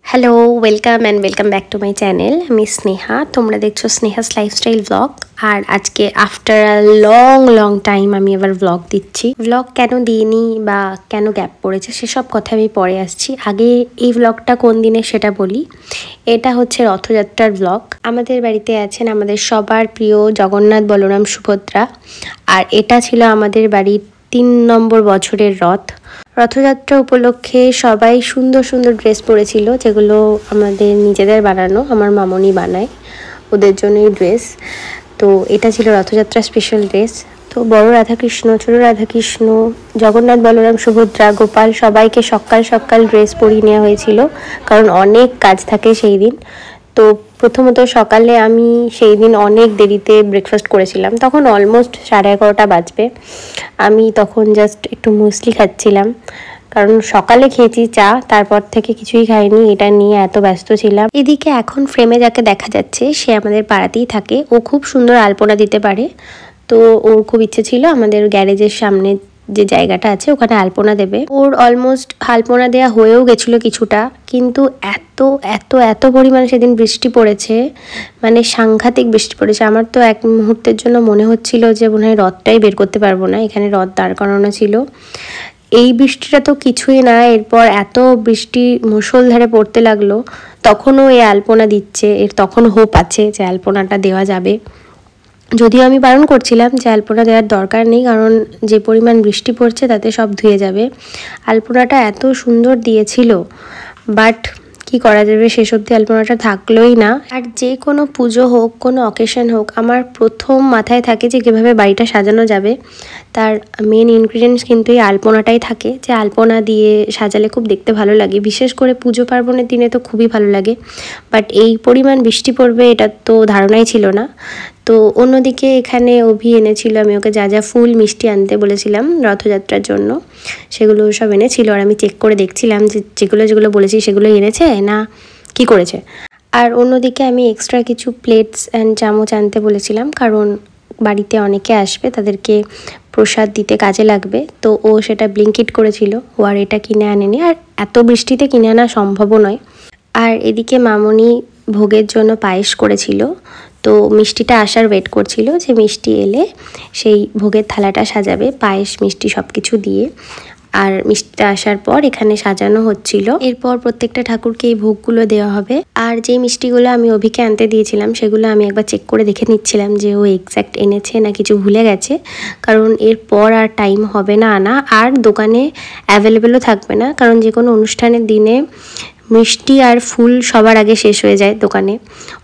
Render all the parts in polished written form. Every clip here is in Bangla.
Hello, welcome and welcome back to my channel. আমি স্নেহা, তোমরা দেখছো স্নেহাস লাইফস্টাইল ব্লগ। আর আজকে আফটার আ লং টাইম আমি এবার ব্লগ দিচ্ছি। ব্লগ কেন দিইনি বা কেন গ্যাপ পড়েছে সেসব কথা আমি পরে আসছি। আগে এই ব্লগটা কোন দিনে সেটা বলি। এটা হচ্ছে রথযাত্রার ব্লগ। আমাদের বাড়িতে আছেন আমাদের সবার প্রিয় জগন্নাথ, বলরাম, সুভদ্রা। আর এটা ছিল আমাদের বাড়ির 3 নম্বর বছরের রথযাত্রা উপলক্ষে সবাই সুন্দর সুন্দর ড্রেস পরেছিল, যেগুলো আমাদের নিজেদের বানানো, আমার মামনি বানায় ওদের জন্যই ড্রেস। তো এটা ছিল রথযাত্রা স্পেশাল ড্রেস। তো বড় রাধাকৃষ্ণ, ছোট রাধাকৃষ্ণ, জগন্নাথ, বলরাম, সুভদ্রা, গোপাল সবাইকে সকাল সকাল ড্রেস পরিয়ে নেওয়া হয়েছিল, কারণ অনেক কাজ থাকে সেই দিন। তো প্রথমত সকালে আমি সেই দিন অনেক দেরিতে ব্রেকফাস্ট করেছিলাম, তখন অলমোস্ট 11:30 বাজবে। আমি তখন জাস্ট একটু মুসলি খাচ্ছিলাম, কারণ সকালে খেয়েছি চা, তারপর থেকে কিছুই খাইনি। এটা নিয়ে এত ব্যস্ত ছিলাম। এদিকে এখন ফ্রেমে যাকে দেখা যাচ্ছে সে আমাদের পাড়াতেই থাকে। ও খুব সুন্দর আলপনা দিতে পারে। তো ওর খুব ইচ্ছে ছিল আমাদের গ্যারেজের সামনে যে জায়গাটা আছে ওখানে আলপনা দেবে। ওর অলমোস্ট আলপনা দেওয়া হয়েও গেছিলো কিছুটা, কিন্তু এত এত এত পরিমাণে সেদিন বৃষ্টি পড়েছে, মানে সাংঘাতিক বৃষ্টি পড়েছে। আমার তো এক মুহূর্তের জন্য মনে হচ্ছিল যে মনে হয় রথটাই বের করতে পারবো না, এখানে রথ দাঁড় করানো ছিল। এই বৃষ্টিটা তো কিছুই না, এরপর এত বৃষ্টি মুষলধারে পড়তে লাগলো। তখনও এই আলপনা দিচ্ছে, তখন হোপ আছে যে আলপনাটা দেওয়া যাবে। যদিও আমি বারণ করছিলাম যে আলপনা দেওয়ার দরকার নেই, কারণ যে পরিমাণ বৃষ্টি পড়ছে তাতে সব ধুয়ে যাবে। আলপনাটা এত সুন্দর দিয়েছিল, বাট কি করা যাবে, শেষ অবধি আলপনাটা থাকলোই না। আর যে কোনো পুজো হোক, কোনো অকেশন হোক, আমার প্রথম মাথায় থাকে যে কীভাবে বাড়িটা সাজানো যাবে। তার মেন ইনগ্রিডিয়েন্টস কিন্তু এই আলপনাটাই থাকে, যে আলপনা দিয়ে সাজালে খুব দেখতে ভালো লাগে। বিশেষ করে পুজো পার্বণের দিনে তো খুবই ভালো লাগে, বাট এই পরিমাণ বৃষ্টি পড়বে এটা তো ধারণাই ছিল না। তো অন্যদিকে এখানে অভি এনেছিল, আমি ওকে যা যা ফুল মিষ্টি আনতে বলেছিলাম রথযাত্রার জন্য সেগুলো সব এনেছিল। আর আমি চেক করে দেখছিলাম যে যেগুলো বলেছি সেগুলো এনেছে না কি করেছে। আর অন্যদিকে আমি এক্সট্রা কিছু প্লেটস অ্যান্ড চামচ আনতে বলেছিলাম, কারণ বাড়িতে অনেকে আসবে, তাদেরকে প্রসাদ দিতে কাজে লাগবে। তো ও সেটা ব্লিঙ্কিট করেছিল, ও আর এটা কিনে আনেনি, আর এত বৃষ্টিতে কিনে আনা সম্ভবও নয়। আর এদিকে মামনি ভোগের জন্য পায়েস করেছিল, তো মিষ্টিটা আসার ওয়েট করছিল যে মিষ্টি এলে সেই ভোগের থালাটা সাজাবে পায়েস মিষ্টি সব কিছু দিয়ে। আর মিষ্টিটা আসার পর এখানে সাজানো হচ্ছিল। এরপর প্রত্যেকটা ঠাকুরকে এই ভোগগুলো দেওয়া হবে। আর যে মিষ্টিগুলো আমি অভিকে আনতে দিয়েছিলাম সেগুলো আমি একবার চেক করে দেখে নিচ্ছিলাম যে ও এক্স্যাক্ট এনেছে না কিছু ভুলে গেছে, কারণ এরপর আর টাইম হবে না আনা, আর দোকানে অ্যাভেলেবেলও থাকবে না, কারণ যে কোনো অনুষ্ঠানের দিনে মিষ্টি আর ফুল সবার আগে শেষ হয়ে যায় দোকানে,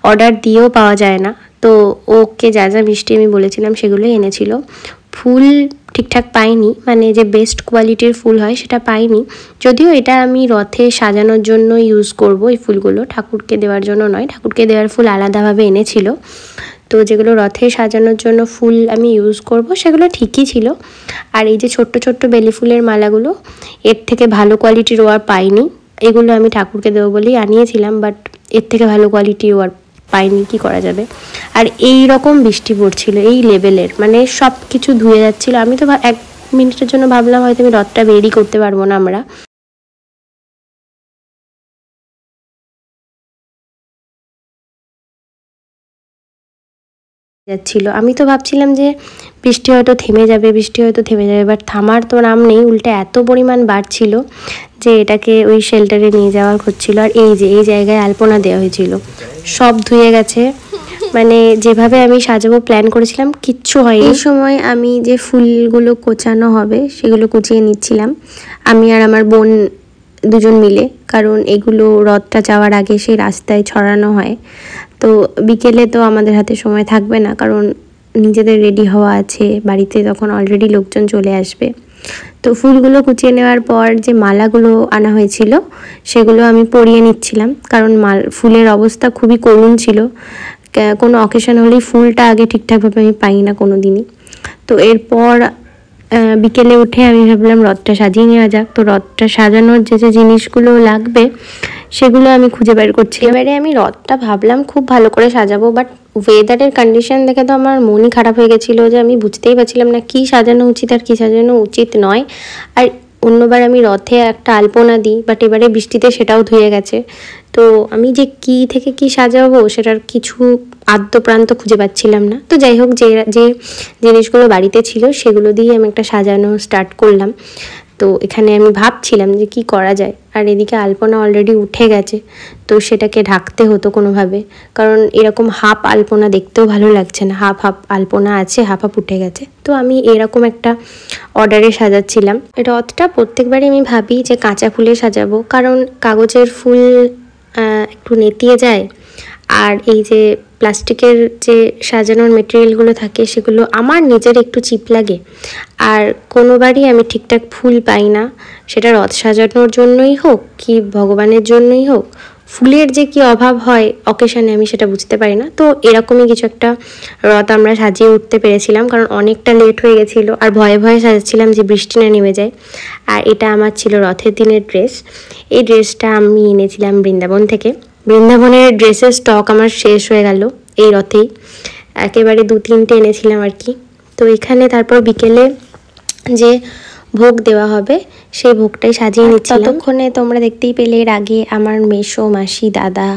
অর্ডার দিয়েও পাওয়া যায় না। তো ওকে যা যা মিষ্টি আমি বলেছিলাম সেগুলোই এনেছিল। ফুল ঠিকঠাক পাইনি, মানে যে বেস্ট কোয়ালিটির ফুল হয় সেটা পাইনি। যদিও এটা আমি রথে সাজানোর জন্য ইউজ করব, এই ফুলগুলো ঠাকুরকে দেওয়ার জন্য নয়, ঠাকুরকে দেওয়ার ফুল আলাদাভাবে এনেছিল। তো যেগুলো রথে সাজানোর জন্য ফুল আমি ইউজ করব সেগুলো ঠিকই ছিল। আর এই যে ছোট্ট ছোট্ট বেলি ফুলের মালাগুলো, এর থেকে ভালো কোয়ালিটির আর পাইনি। এগুলো আমি ঠাকুরকে দেবো বলেই আনিয়েছিলাম, বাট এর থেকে ভালো কোয়ালিটি আর পাইনি, কি করা যাবে। আর এই রকম বৃষ্টি পড়ছিল এই লেভেলের, মানে সব কিছু ধুয়ে যাচ্ছিল। আমি তো 1 মিনিটের জন্য ভাবলাম হয়তো আমি রথটা বেরই করতে পারবো না আমরা। যাচ্ছিল, আমি তো ভাবছিলাম যে বৃষ্টি হয়তো থেমে যাবে, বাট থামার তো নাম নেই, উল্টে এত পরিমাণ বাড়ছিল যে এটাকে ওই শেল্টারে নিয়ে যাওয়ার হচ্ছিল। আর এই যে এই জায়গায় আলপনা দেওয়া হয়েছিল, সব ধুয়ে গেছে, মানে যেভাবে আমি সাজাবো প্ল্যান করেছিলাম কিচ্ছু হয়নি। এই সময় আমি যে ফুলগুলো কোচানো হবে সেগুলো কুচিয়ে নিচ্ছিলাম, আমি আর আমার বোন দুজন মিলে, কারণ এগুলো রথটা যাওয়ার আগে সেই রাস্তায় ছড়ানো হয়। তো বিকেলে তো আমাদের হাতে সময় থাকবে না, কারণ নিজেদের রেডি হওয়া আছে, বাড়িতে তখন অলরেডি লোকজন চলে আসবে। তো ফুলগুলো কুচিয়ে নেওয়ার পর যে মালাগুলো আনা হয়েছিল সেগুলো আমি পরিয়ে নিচ্ছিলাম, কারণ ফুলের অবস্থা খুবই করুণ ছিল। কোনো অকেশন হলেই ফুলটা আগে ঠিকঠাকভাবে আমি পাই না কোনো দিনই। তো এরপর বিকেলে উঠে আমি ভাবলাম রথটা সাজিয়ে নেওয়া যাক। তো রথটা সাজানোর যে যে জিনিসগুলো লাগবে সেগুলো আমি খুঁজে বের করছি। এবারে আমি রথটা ভাবলাম খুব ভালো করে সাজাবো, বাট ওয়েদারের কন্ডিশন দেখে তো আমার মনই খারাপ হয়ে গেছিলো, যে আমি বুঝতেই পারছিলাম না কী সাজানো উচিত আর কী সাজানো উচিত নয়। আর অন্যবার আমি রথে একটা আলপনা দিই, বাট এবারে বৃষ্টিতে সেটাও ধুয়ে গেছে। তো আমি যে কী থেকে কী সাজাবো সেটার কিছু আদ্যপ্রান্ত খুঁজে পাচ্ছিলাম না। তো যাই হোক, যে যে জিনিসগুলো বাড়িতে ছিল সেগুলো দিয়ে আমি একটা সাজানো স্টার্ট করলাম। তো এখানে আমি ভাবছিলাম যে কি করা যায়, আর এদিকে আলপনা অলরেডি উঠে গেছে, তো সেটাকে ঢাকতে হতো কোনোভাবে, কারণ এরকম হাফ আলপনা দেখতেও ভালো লাগছে না। হাফ হাফ আলপনা আছে, হাফ হাফ উঠে গেছে। তো আমি এরকম একটা অর্ডারে সাজাচ্ছিলাম। রথটা প্রত্যেকবারই আমি ভাবি যে কাঁচা ফুলে সাজাবো, কারণ কাগজের ফুল একটু নেতিয়ে যায়, আর এই যে প্লাস্টিকের যে সাজানোর মেটেরিয়ালগুলো থাকে সেগুলো আমার নিজের একটু চিপ লাগে। আর কোনোবারই আমি ঠিকঠাক ফুল পাই না, সেটা রথ সাজানোর জন্যই হোক কি ভগবানের জন্যই হোক, ফুলের যে কি অভাব হয় অকেশানে আমি সেটা বুঝতে পারি না। তো এরকমই কিছু একটা রথ আমরা সাজিয়ে উঠতে পেরেছিলাম, কারণ অনেকটা লেট হয়ে গেছিলো আর ভয়ে ভয়ে সাজাচ্ছিলাম যে বৃষ্টি না নেমে যায়। আর এটা আমার ছিল রথের দিনের ড্রেস। এই ড্রেসটা আমি এনেছিলাম বৃন্দাবন থেকে। বৃন্দাবনের ড্রেসের স্টক আমার শেষ হয়ে গেল এই রথেই, একেবারে 2-3টে এনেছিলাম আর কি। তো এখানে তারপর বিকেলে যে ভোগ দেওয়া হবে সেই ভোগটাই সাজিয়ে নিচ্ছিলাম। ততক্ষণে তোমরা দেখতেই পেলে এর আগে আমার মেসো, মাসি, দাদা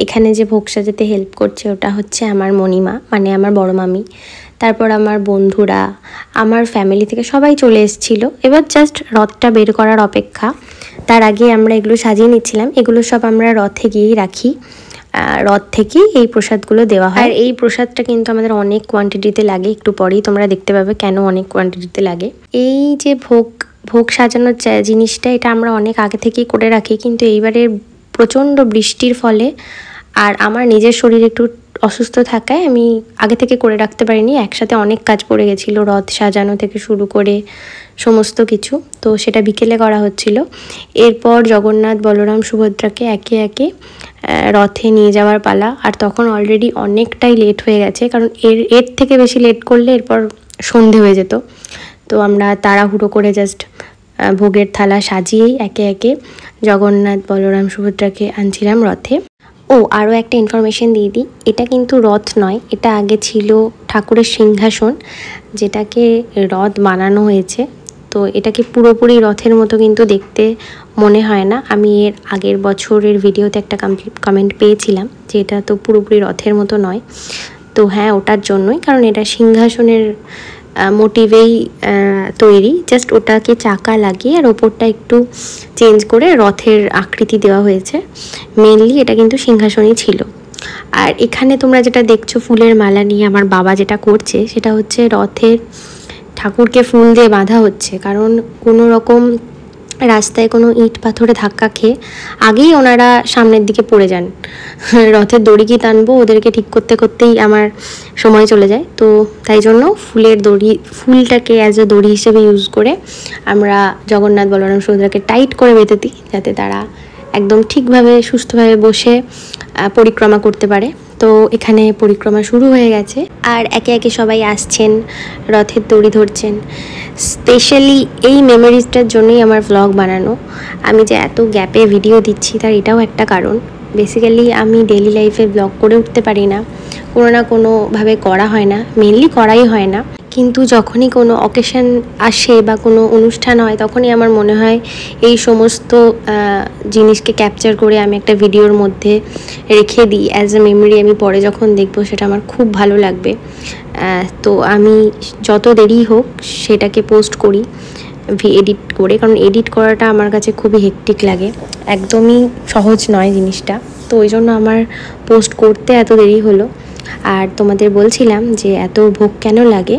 এখানে যে ভোগ সাজাতে হেল্প করছে ওটা হচ্ছে আমার মণিমা, মানে আমার বড় মামি। তারপর আমার বন্ধুরা, আমার ফ্যামিলি থেকে সবাই চলে এসেছিলো। এবার জাস্ট রথটা বের করার অপেক্ষা। তার আগে আমরা এগুলো সাজিয়ে নিচ্ছিলাম। এগুলো সব আমরা রথে গিয়েই রাখি, রথ থেকেই এই প্রসাদগুলো দেওয়া হয়। আর এই প্রসাদটা কিন্তু আমাদের অনেক কোয়ান্টিটিতে লাগে, একটু পরেই তোমরা দেখতে পাবে কেন অনেক কোয়ান্টিটিতে লাগে। এই যে ভোগ সাজানোর জিনিসটা, এটা আমরা অনেক আগে থেকেই করে রাখি, কিন্তু এইবারের প্রচণ্ড বৃষ্টির ফলে আর আমার নিজের শরীর একটু অসুস্থ থাকায় আমি আগে থেকে করে রাখতে পারিনি। একসাথে অনেক কাজ পড়ে গেছিলো, রথ সাজানো থেকে শুরু করে সমস্ত কিছু। তো সেটা বিকেলে করা হচ্ছিল। এরপর জগন্নাথ, বলরাম, সুভদ্রাকে একে একে রথে নিয়ে যাওয়ার পালা। আর তখন অলরেডি অনেকটাই লেট হয়ে গেছে, কারণ এর থেকে বেশি লেট করলে এরপর সন্ধে হয়ে যেত। তো আমরা তাড়াহুড়ো করে জাস্ট ভোগের থালা সাজিয়েই একে একে জগন্নাথ, বলরাম, সুভদ্রাকে আনছিলাম রথে। ও আরও একটা ইনফরমেশন দিয়ে দিই, এটা কিন্তু রথ নয়, এটা আগে ছিল ঠাকুরের সিংহাসন, যেটাকে রথ বানানো হয়েছে। তো এটাকে পুরোপুরি রথের মতো কিন্তু দেখতে মনে হয় না। আমি এর আগের বছরের ভিডিওতে একটা কমেন্ট পেয়েছিলাম যে এটা তো পুরোপুরি রথের মতো নয়। তো হ্যাঁ, ওটার জন্যই, কারণ এটা সিংহাসনের মোটিভেই তৈরি, জাস্ট ওটাকে চাকা লাগিয়ে আর ওপরটা একটু চেঞ্জ করে রথের আকৃতি দেওয়া হয়েছে। মেনলি এটা কিন্তু সিংহাসনই ছিল। আর এখানে তোমরা যেটা দেখছো ফুলের মালা নিয়ে আমার বাবা যেটা করছে, সেটা হচ্ছে রথের ঠাকুরকে ফুল দিয়ে বাঁধা হচ্ছে, কারণ কোনো রকম রাস্তায় কোনো ইট পাথরে ধাক্কা খেয়ে আগেই ওনারা সামনের দিকে পড়ে যান। রথের দড়ি কি টানবো ওদেরকে ঠিক করতে করতেই আমার সময় চলে যায়। তো তাই জন্য ফুলটাকে অ্যাজ এ দড়ি হিসেবে ইউজ করে আমরা জগন্নাথ, বলরাম, সুভদ্রাকে টাইট করে বেঁধে দিই, যাতে তারা একদম ঠিকভাবে সুস্থভাবে বসে পরিক্রমা করতে পারে। তো এখানে পরিক্রমা শুরু হয়ে গেছে, আর একে একে সবাই আসছেন, রথের দড়ি ধরছেন। স্পেশালি এই মেমোরিজটার জন্যই আমার ভ্লগ বানানো। আমি যে এত গ্যাপে ভিডিও দিচ্ছি তার এটাও একটা কারণ। বেসিক্যালি আমি ডেইলি লাইফে ব্লগ করে উঠতে পারি না, কোনো না কোনোভাবে করা হয় না, মেনলি করাই হয় না। কিন্তু যখনই কোনো অকেশন আসে বা কোনো অনুষ্ঠান হয় তখনই আমার মনে হয় এই সমস্ত জিনিসকে ক্যাপচার করে আমি একটা ভিডিওর মধ্যে রেখে দিই অ্যাজ এ মেমোরি। আমি পরে যখন দেখবো সেটা আমার খুব ভালো লাগবে। তো আমি যত দেরি হোক সেটাকে পোস্ট করি এডিট করে, কারণ এডিট করাটা আমার কাছে খুবই হেক্টিক লাগে, একদমই সহজ নয় জিনিসটা। তো ওই জন্য আমার পোস্ট করতে এত দেরি হলো। আর তোমাদের বলছিলাম যে এত ভোগ কেন লাগে,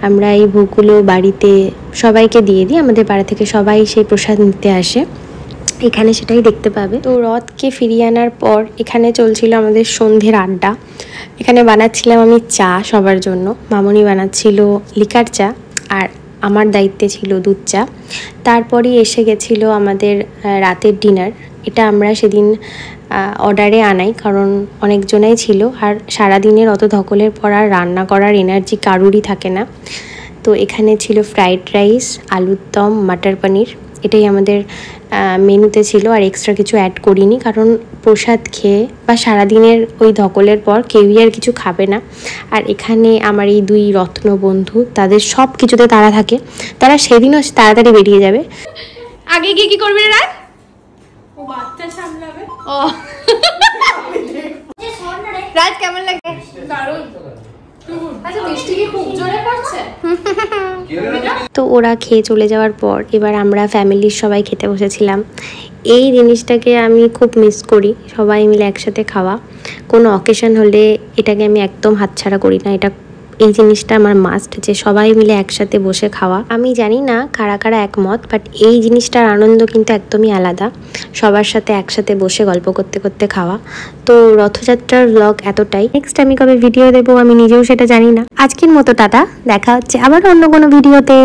আমরা এই ভোগগুলো বাড়িতে সবাইকে দিয়ে দিই। আমাদের পাড়া থেকে সবাই সেই প্রসাদ নিতে আসে, এখানে সেটাই দেখতে পাবে। তো রথকে ফিরিয়ে আনার পর এখানে চলছিল আমাদের সন্ধ্যের আড্ডা। এখানে বানাচ্ছিলাম আমি চা সবার জন্য, মামনি বানাচ্ছিল লিকার চা, আর আমার দায়িত্বে ছিল দুধ চা। তারপরই এসে গেছিলো আমাদের রাতের ডিনার। এটা আমরা সেদিন অর্ডারে আনাই, কারণ অনেকজনাই ছিল, আর সারাদিনের অত ধকলের পর আর রান্না করার এনার্জি কারুরই থাকে না। তো এখানে ছিল ফ্রাইড রাইস, আলুর দম, মাটার পনির, এটাই আমাদের মেনুতে ছিল, আর এক্সট্রা কিছু অ্যাড করিনি, কারণ প্রসাদ খেয়ে বা সারাদিনের ওই ধকলের পর কেউই আর কিছু খাবে না। আর এখানে আমার এই দুই রত্ন বন্ধু, তাদের সব কিছুতে তারা থাকে, তারা সেদিনও তাড়াতাড়ি বেরিয়ে যাবে। আগে গিয়ে কি করবি রে রাত? ও বাচ্চা সামলাবে। ও রাজ কেমন লাগে? দারুণ। তো ওরা খেয়ে চলে যাওয়ার পর এবার আমরা ফ্যামিলির সবাই খেতে বসেছিলাম। এই জিনিসটাকে আমি খুব মিস করি, সবাই মিলে একসাথে খাওয়া। কোনো অকেশন হলে এটাকে আমি একদম হাতছাড়া করি না। এই জিনিসটা আমার মাস্ট, যে সবাই মিলে একসাথে বসে খাওয়া। আমি জানি না কারা কারা একমত, বাট এই জিনিসটার আনন্দ কিন্তু একদমই আলাদা, সবার সাথে একসাথে বসে গল্প করতে করতে খাওয়া। তো রথযাত্রার ব্লগ এতটাই। নেক্সট আমি কবে ভিডিও দেবো আমি নিজেও সেটা জানি না। আজকের মতো টাটা, দেখা হচ্ছে আবার অন্য কোনো ভিডিওতে।